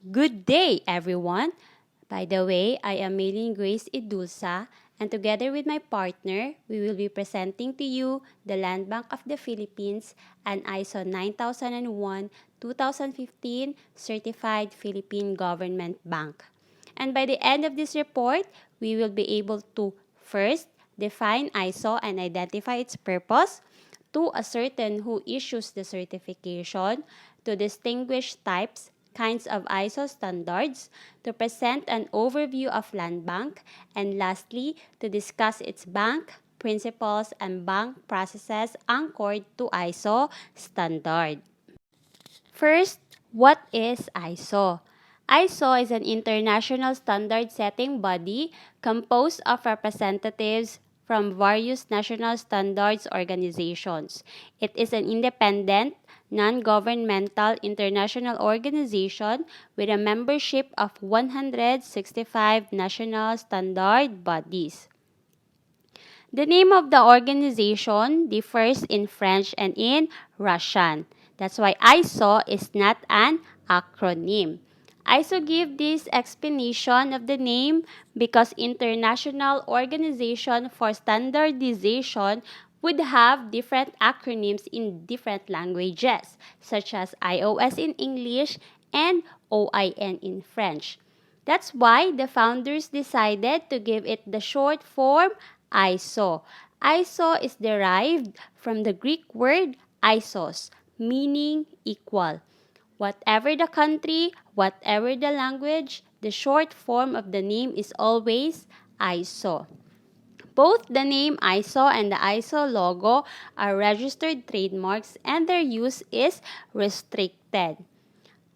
Good day, everyone. By the way, I am Mailing Grace Idulsa, and together with my partner, we will be presenting to you the Land Bank of the Philippines, an ISO 9001-2015 certified Philippine Government Bank. And by the end of this report, we will be able to first define ISO and identify its purpose, to ascertain who issues the certification, to distinguish types, kinds of ISO standards, to present an overview of Land Bank, and lastly, to discuss its bank, principles, and bank processes anchored to ISO standard. First, what is ISO? ISO is an international standard setting body composed of representatives from various national standards organizations. It is an independent, non-governmental international organization with a membership of 165 national standard bodies. The name of the organization differs in French and in Russian. That's why ISO is not an acronym. ISO give this explanation of the name because International Organization for Standardization would have different acronyms in different languages, such as IOS in English and OIN in French. That's why the founders decided to give it the short form ISO. ISO is derived from the Greek word isos, meaning equal. Whatever the country, whatever the language, the short form of the name is always ISO. Both the name ISO and the ISO logo are registered trademarks and their use is restricted.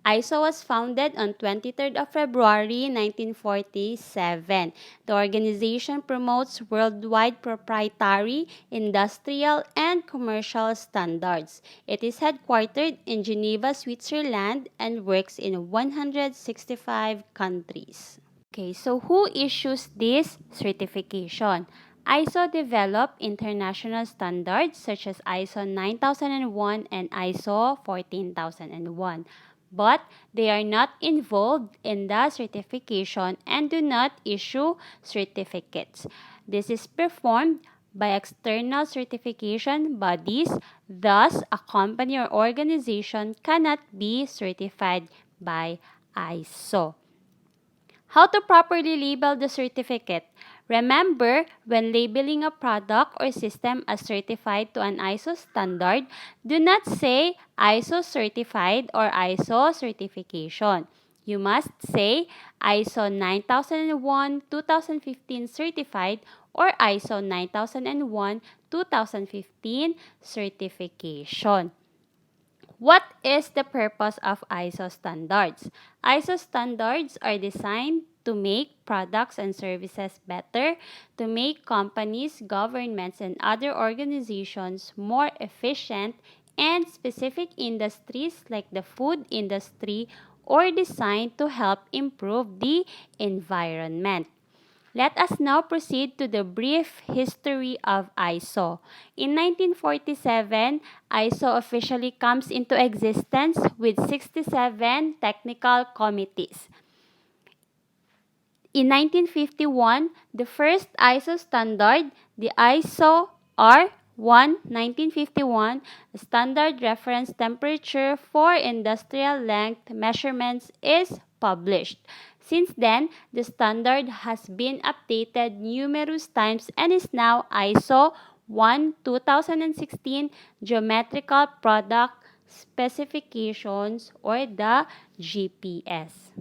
ISO was founded on 23rd of February 1947. The organization promotes worldwide proprietary, industrial, and commercial standards. It is headquartered in Geneva, Switzerland, and works in 165 countries. Okay, so who issues this certification? ISO developed international standards such as ISO 9001 and ISO 14001, but they are not involved in the certification and do not issue certificates. This is performed by external certification bodies, thus a company or organization cannot be certified by ISO. How to properly label the certificate? Remember, when labeling a product or system as certified to an ISO standard, do not say ISO certified or ISO certification. You must say ISO 9001-2015 certified or ISO 9001-2015 certification. What is the purpose of ISO standards? ISO standards are designed to make products and services better, to make companies, governments, and other organizations more efficient, and specific industries like the food industry or designed to help improve the environment. Let us now proceed to the brief history of ISO. In 1947, ISO officially comes into existence with 67 technical committees. In 1951, the first ISO standard, the ISO R1 1951, a standard reference temperature for industrial length measurements, is published. Since then, the standard has been updated numerous times and is now ISO 1 2016 Geometrical Product Specifications or the GPS.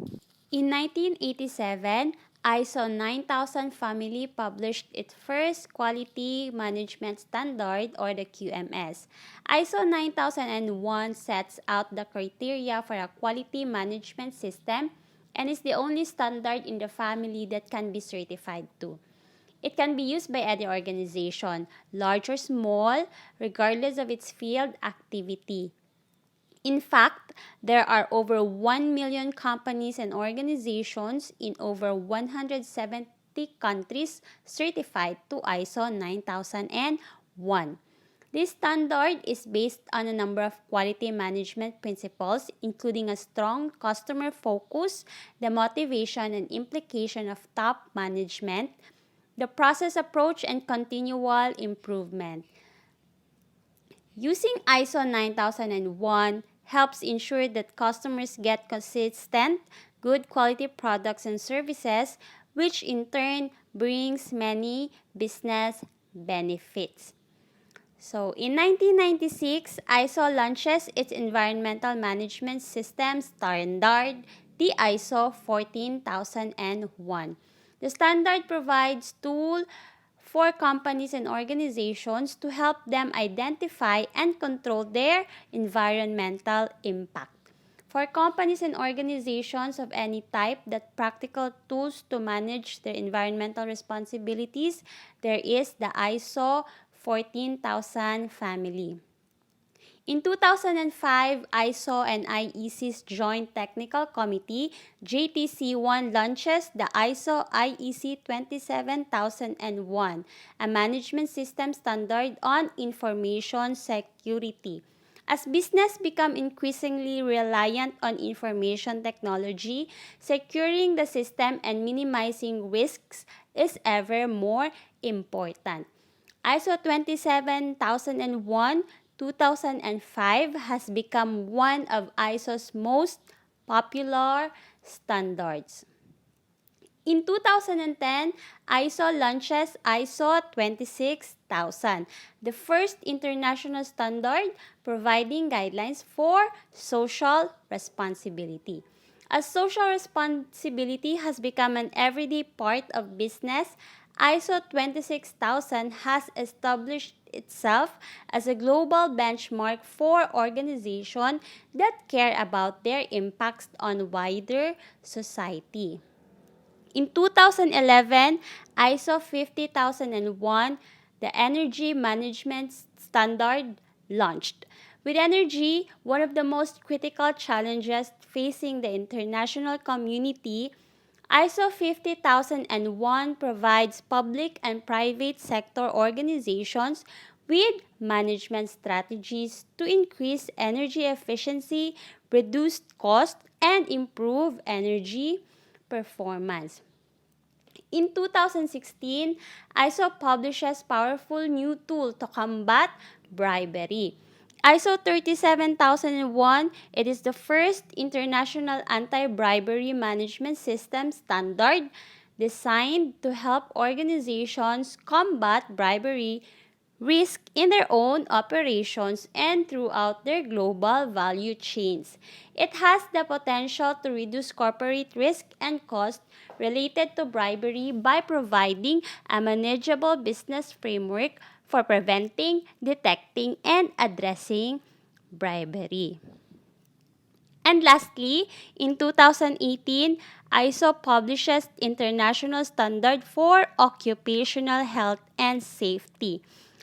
In 1987, ISO 9000 family published its first Quality Management Standard or the QMS. ISO 9001 sets out the criteria for a quality management system and is the only standard in the family that can be certified to. It can be used by any organization, large or small, regardless of its field activity. In fact, there are over 1 million companies and organizations in over 170 countries certified to ISO 9001. This standard is based on a number of quality management principles, including a strong customer focus, the motivation and implication of top management, the process approach, and continual improvement. Using ISO 9001 helps ensure that customers get consistent, good quality products and services, which in turn brings many business benefits. So, in 1996, ISO launches its environmental management system standard, the ISO 14001. The standard provides tools for companies and organizations to help them identify and control their environmental impact. For companies and organizations of any type that practical tools to manage their environmental responsibilities, there is the ISO 14000 family. In 2005, ISO and IEC's Joint Technical Committee, JTC1, launches the ISO IEC 27001, a management system standard on information security. As business become increasingly reliant on information technology, securing the system and minimizing risks is ever more important. ISO 27001 2005 has become one of ISO's most popular standards. In 2010, ISO launches ISO 26000, the first international standard providing guidelines for social responsibility. As social responsibility has become an everyday part of business, ISO 26000 has established itself as a global benchmark for organizations that care about their impacts on wider society. In 2011, ISO 50001, the Energy Management Standard, launched. With energy, one of the most critical challenges facing the international community, ISO 50001 provides public and private sector organizations with management strategies to increase energy efficiency, reduce cost, and improve energy performance. In 2016, ISO publishes powerful new tool to combat bribery. ISO 37001, it is the first international anti-bribery management system standard designed to help organizations combat bribery risk in their own operations and throughout their global value chains. It has the potential to reduce corporate risk and cost related to bribery by providing a manageable business framework for preventing, detecting, and addressing bribery. And lastly, in 2018, ISO publishes International Standard for Occupational Health and Safety.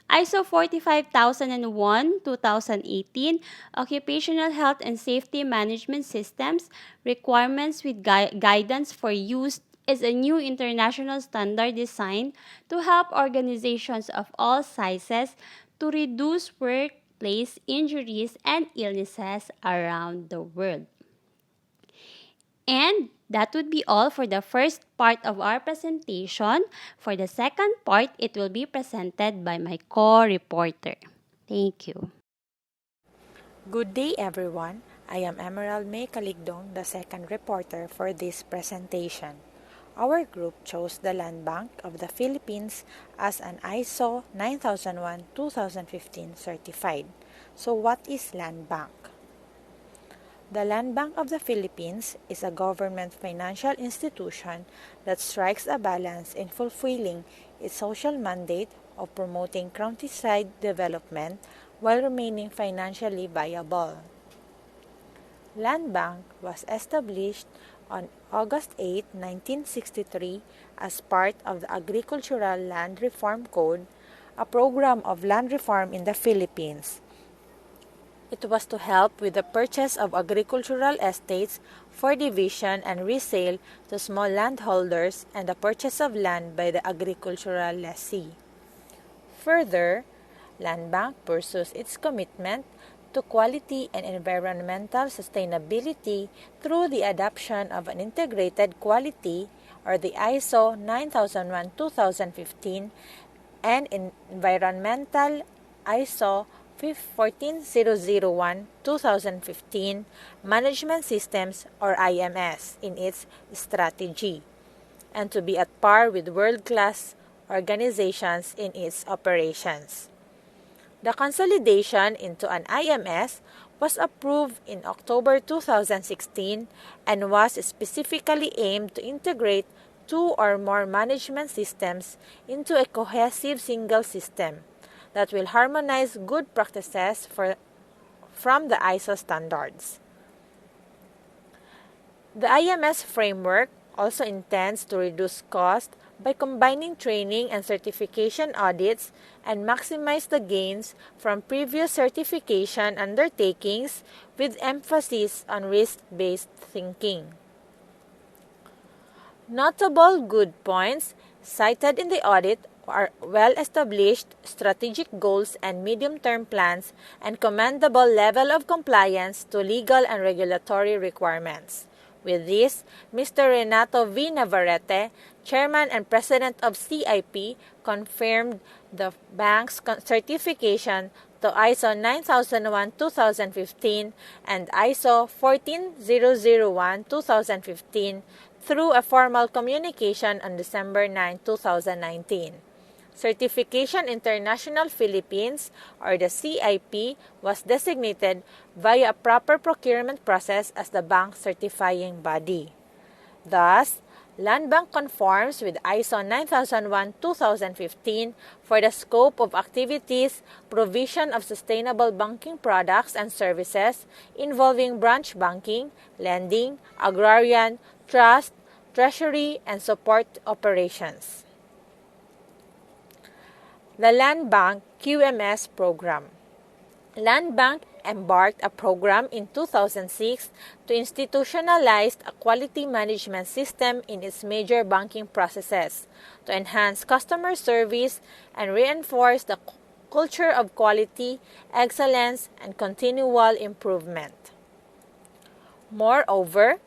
ISO 45001 2018 Occupational Health and Safety Management Systems Requirements with Guidance for Use is a new international standard designed to help organizations of all sizes to reduce workplace injuries and illnesses around the world. And that would be all for the first part of our presentation. For the second part, it will be presented by my co-reporter. Thank you. Good day, everyone. I am Emerald May Caligdong, the second reporter for this presentation. Our group chose the Land Bank of the Philippines as an ISO 9001-2015 certified. So what is Land Bank? The Land Bank of the Philippines is a government financial institution that strikes a balance in fulfilling its social mandate of promoting countryside development while remaining financially viable. Land Bank was established on August 8, 1963 as part of the Agricultural Land Reform Code, a program of land reform in the Philippines. It was to help with the purchase of agricultural estates for division and resale to small landholders and the purchase of land by the agricultural lessee. Further, Land Bank pursues its commitment to quality and environmental sustainability through the adoption of an integrated quality or the ISO 9001-2015 and environmental ISO 14001-2015 management systems or IMS in its strategy, and to be at par with world-class organizations in its operations. The consolidation into an IMS was approved in October 2016 and was specifically aimed to integrate two or more management systems into a cohesive single system that will harmonize good practices from the ISO standards. The IMS framework also intends to reduce cost by combining training and certification audits and maximize the gains from previous certification undertakings with emphasis on risk-based thinking. Notable good points cited in the audit are well-established strategic goals and medium-term plans and commendable level of compliance to legal and regulatory requirements. With this, Mr. Renato V. Navarrete, Chairman and President of CIP, confirmed the bank's certification to ISO 9001-2015 and ISO 14001-2015 through a formal communication on December 9, 2019. Certification International Philippines, or the CIP, was designated via a proper procurement process as the bank certifying body. Thus, Land Bank conforms with ISO 9001-2015 for the scope of activities, provision of sustainable banking products and services involving branch banking, lending, agrarian, trust, treasury, and support operations. The Land Bank QMS Program. Land Bank embarked a program in 2006 to institutionalize a quality management system in its major banking processes, to enhance customer service and reinforce the culture of quality, excellence, and continual improvement. Moreover,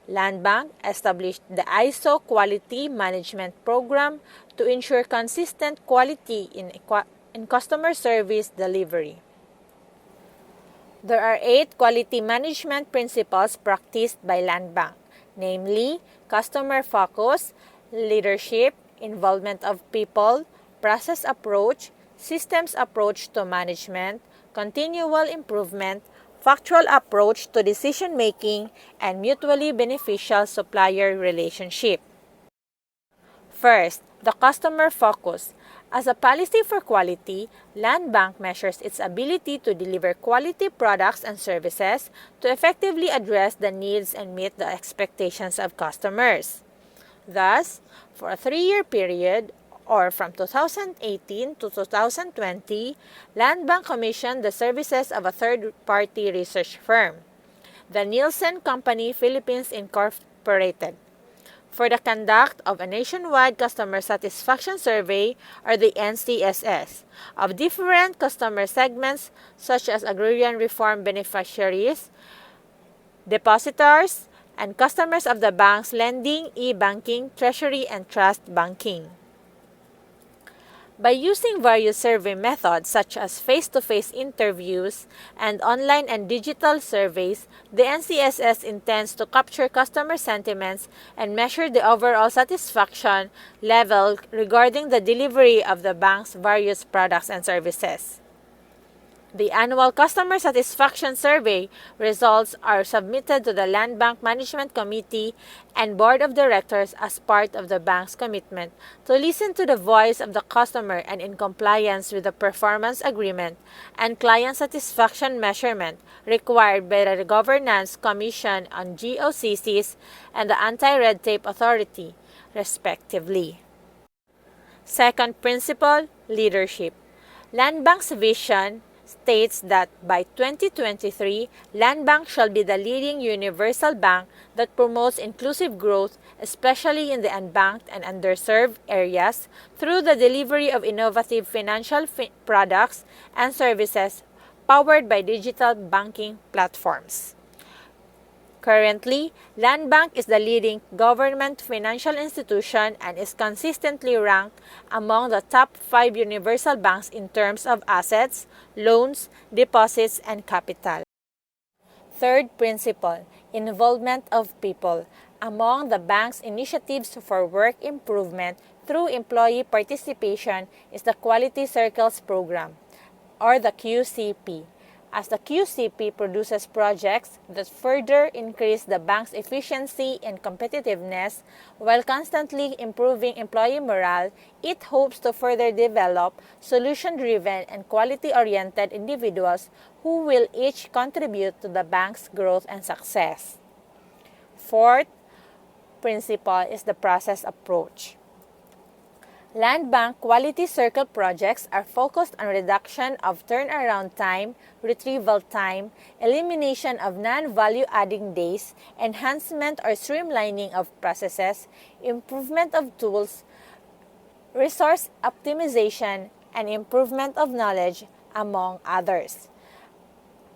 Land Bank established the ISO Quality Management Program to ensure consistent quality in customer service delivery. There are 8 quality management principles practiced by Land Bank, namely customer focus, leadership, involvement of people, process approach, systems approach to management, continual improvement, factual approach to decision-making, and mutually beneficial supplier relationship. First, the customer focus. As a policy for quality, Land Bank measures its ability to deliver quality products and services to effectively address the needs and meet the expectations of customers. Thus, for a 3-year period, or from 2018 to 2020, Land Bank commissioned the services of a third-party research firm, the Nielsen Company Philippines Incorporated, for the conduct of a nationwide customer satisfaction survey, or the NCSS, of different customer segments such as agrarian reform beneficiaries, depositors, and customers of the bank's lending, e-banking, treasury, and trust banking. By using various survey methods such as face-to-face interviews and online and digital surveys, the NCSS intends to capture customer sentiments and measure the overall satisfaction level regarding the delivery of the bank's various products and services. The annual Customer Satisfaction Survey results are submitted to the Land Bank Management Committee and Board of Directors as part of the bank's commitment to listen to the voice of the customer and in compliance with the performance agreement and client satisfaction measurement required by the Governance Commission on GOCCs and the Anti-Red Tape Authority, respectively. Second principle, leadership. Land Bank's vision states that by 2023, Land Bank shall be the leading universal bank that promotes inclusive growth, especially in the unbanked and underserved areas, through the delivery of innovative financial products and services powered by digital banking platforms. Currently, Land Bank is the leading government financial institution and is consistently ranked among the top 5 universal banks in terms of assets, loans, deposits, and capital. Third principle, involvement of people. Among the bank's initiatives for work improvement through employee participation is the Quality Circles program, or the QCP. As the QCP produces projects that further increase the bank's efficiency and competitiveness while constantly improving employee morale, it hopes to further develop solution-driven and quality-oriented individuals who will each contribute to the bank's growth and success. Fourth principle is the process approach. Land Bank Quality Circle projects are focused on reduction of turnaround time, retrieval time, elimination of non-value-adding days, enhancement or streamlining of processes, improvement of tools, resource optimization, and improvement of knowledge, among others.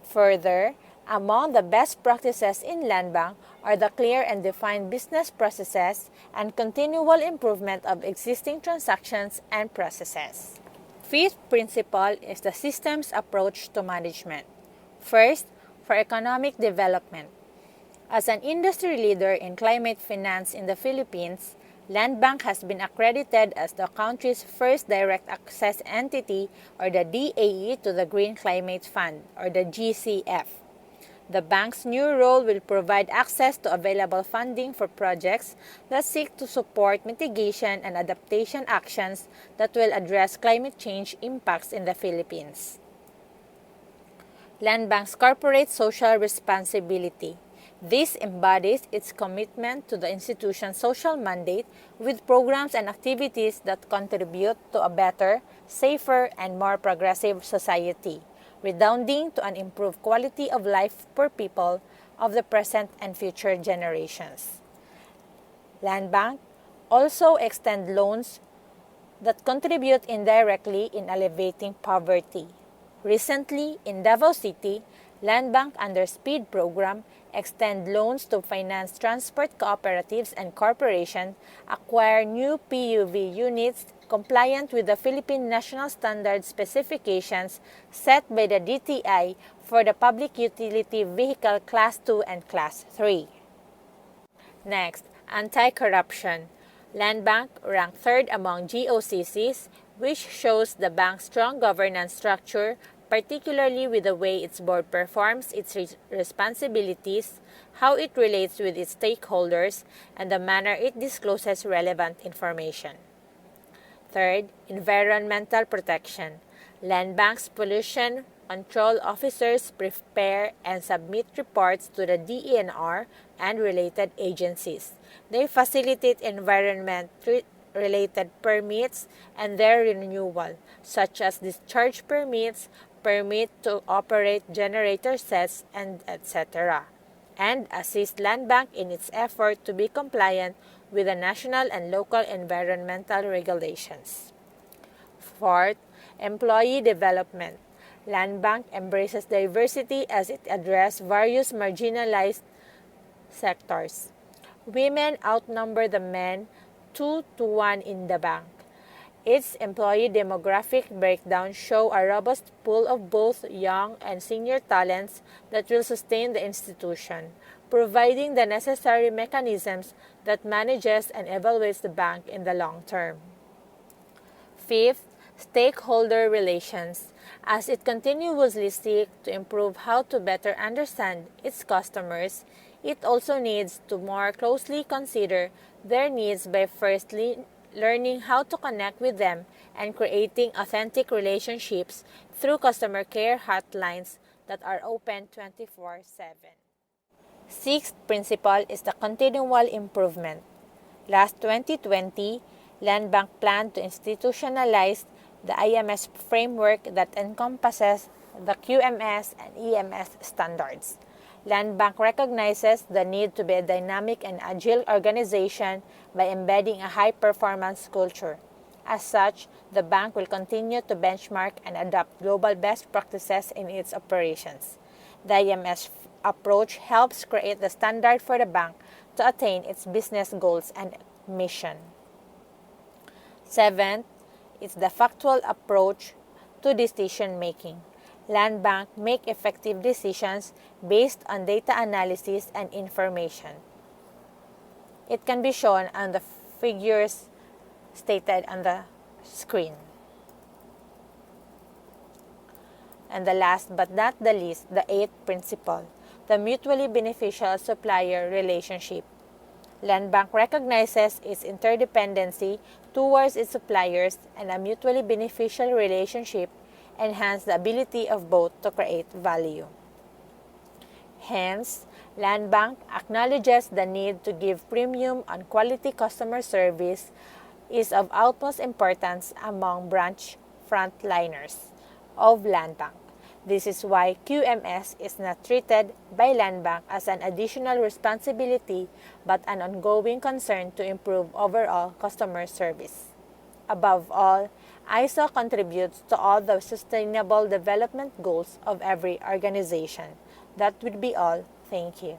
Further, among the best practices in Land Bank are the clear and defined business processes and continual improvement of existing transactions and processes. Fifth principle is the systems approach to management. First, for economic development. As an industry leader in climate finance in the Philippines, Land Bank has been accredited as the country's first direct access entity, or the DAE, to the Green Climate Fund, or the GCF. The bank's new role will provide access to available funding for projects that seek to support mitigation and adaptation actions that will address climate change impacts in the Philippines. Land Bank's corporate social responsibility. This embodies its commitment to the institution's social mandate with programs and activities that contribute to a better, safer, and more progressive society, redounding to an improved quality of life for people of the present and future generations. Land Bank also extend loans that contribute indirectly in alleviating poverty. Recently, in Davao City, Land Bank under SPEED program extend loans to finance transport cooperatives and corporations, acquire new PUV units compliant with the Philippine National Standard specifications set by the DTI for the Public Utility Vehicle Class 2 and Class 3. Next, anti-corruption. Land Bank ranked third among GOCCs, which shows the bank's strong governance structure, particularly with the way its board performs its responsibilities, how it relates with its stakeholders, and the manner it discloses relevant information. Third, environmental protection. Land Bank's pollution control officers prepare and submit reports to the DENR and related agencies. They facilitate environment-related permits and their renewal, such as discharge permits, permit to operate generator sets, and etc., and assist Land Bank in its effort to be compliant with the national and local environmental regulations. Fourth, employee development. Land Bank embraces diversity as it addresses various marginalized sectors. Women outnumber the men 2-1 in the bank. Its employee demographic breakdown show a robust pool of both young and senior talents that will sustain the institution, providing the necessary mechanisms that manages and evaluates the bank in the long term. Fifth, stakeholder relations. As it continuously seeks to improve how to better understand its customers, it also needs to more closely consider their needs by firstly learning how to connect with them and creating authentic relationships through customer care hotlines that are open 24/7. Sixth principle is the continual improvement. Last 2020, Land Bank planned to institutionalize the IMS framework that encompasses the QMS and EMS standards. Land Bank recognizes the need to be a dynamic and agile organization by embedding a high-performance culture. As such, the bank will continue to benchmark and adopt global best practices in its operations. The EMS approach helps create the standard for the bank to attain its business goals and mission. Seventh, it's the factual approach to decision making. Land Bank make effective decisions based on data analysis and information. It can be shown on the figures stated on the screen. And the last but not the least, the eighth principle, the mutually beneficial supplier relationship. Land Bank recognizes its interdependency towards its suppliers, and a mutually beneficial relationship enhance the ability of both to create value. Hence, Land Bank acknowledges the need to give premium on quality customer service is of utmost importance among branch frontliners of Land Bank. This is why QMS is not treated by Land Bank as an additional responsibility but an ongoing concern to improve overall customer service. Above all, ISO contributes to all the sustainable development goals of every organization. That would be all. Thank you.